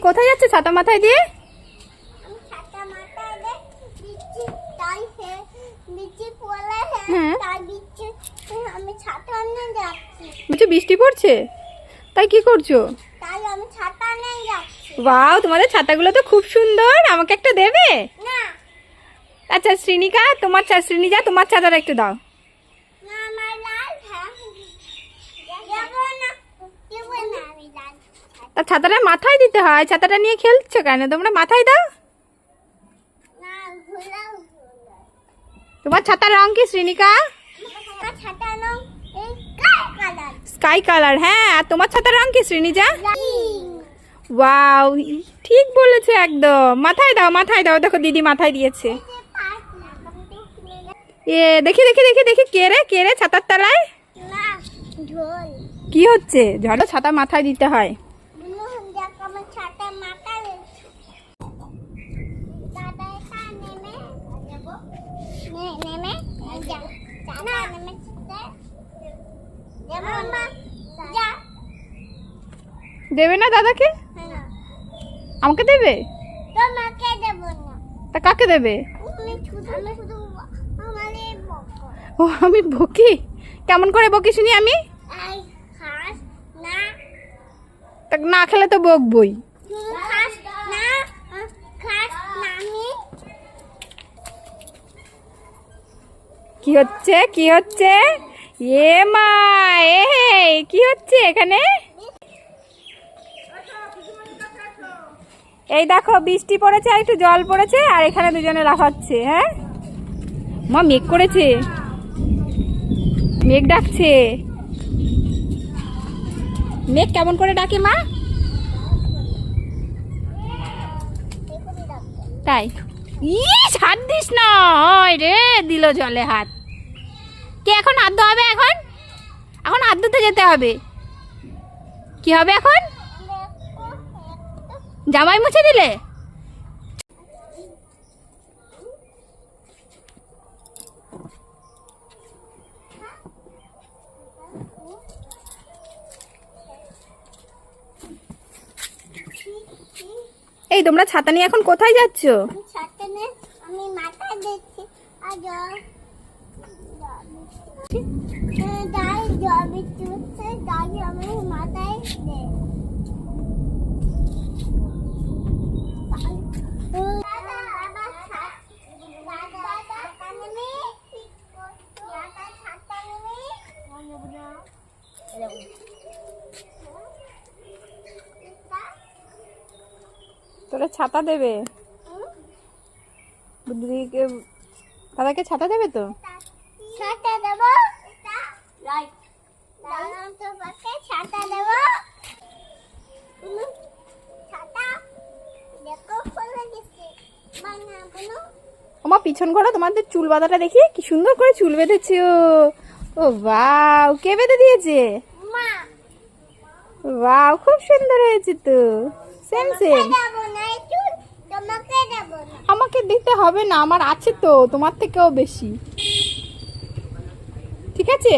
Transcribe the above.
কোথায় যাচ্ছে ছাতা মাথায় দিয়ে? বৃষ্টি পড়ছে, তাই কি করছো? ওয়াও, তোমাদের ছাতাগুলো তো খুব সুন্দর, আমাকে একটা দেবে? আচ্ছা শ্রীনিকা, শ্রীনিজা তোমার ছাতাটা একটু দাও। তা ছাতাটা মাথায় দিতে হয়, ছাতাটা নিয়ে খেলছো কেন তোমরা? মাথায় দাও। তোমার ছাতার রং কি শ্রীনিকা? Sky colour. হ্যাঁ, আর তোমার ছাতার রং কি শ্রীনিজা? ওয়াও, ঠিক বলেছে একদম। মাথায় দাও, মাথায় দাও। দেখো দিদি মাথায় দিয়েছে। দেখি দেখি দেখি দেখি, কে রে ছাতার তলায়? কি হচ্ছে? ঝড়ে ছাতা মাথায় দিতে হয়। দেবে না দাদাকে? আমাকে দেবে? তা কাকে দেবে? ও, আমি বকি? কেমন করে বকি শুনি আমি? না খেলে তো বকবই। কি হচ্ছে কি হচ্ছে? এ মা, কি হচ্ছে এখানে? এই দেখো বৃষ্টি পড়েছে আর একটু জল পড়েছে, আর এখানে দুজনে লাফাচ্ছে। হ্যাঁ মা, মেঘ করেছে, মেঘ ডাকছে। মেঘ কেমন করে ডাকে মা? তাই? ইস, হাত দিস না। ওই রে, দিল জলে হাত। কে এখন হাত ধোয়া হবে? এখন হাত ধুতে যেতে হবে। কি হবে এখন? জামাই মুছে দিলে? এই তোমরা ছাতা নিয়ে এখন কোথায় যাচ্ছ? আমি মাথায় দিচ্ছি আর জল বৃষ্টি হচ্ছে, তাই আমি মাথায় দেই। তোরা ছাতা দেবে? বুদ্ধিকে দাদাকে ছাতা দেবে তো? ছাতা দেবো, ছাতা দেবো। ছাতা দেখো ফেলে দিচ্ছি। আমার পিছন ঘোরা, তোমাদের চুল বাঁধাটা দেখি কি সুন্দর করে চুল বেঁধেছে। ও ওয়াও, কে বেঁধে দিয়েছে? মা। ওয়াও, খুব সুন্দর হয়েছে তো। Same same. আমাকে দিতে হবে না, আমার আছে তো, তোমার থেকেও বেশি। ঠিক আছে?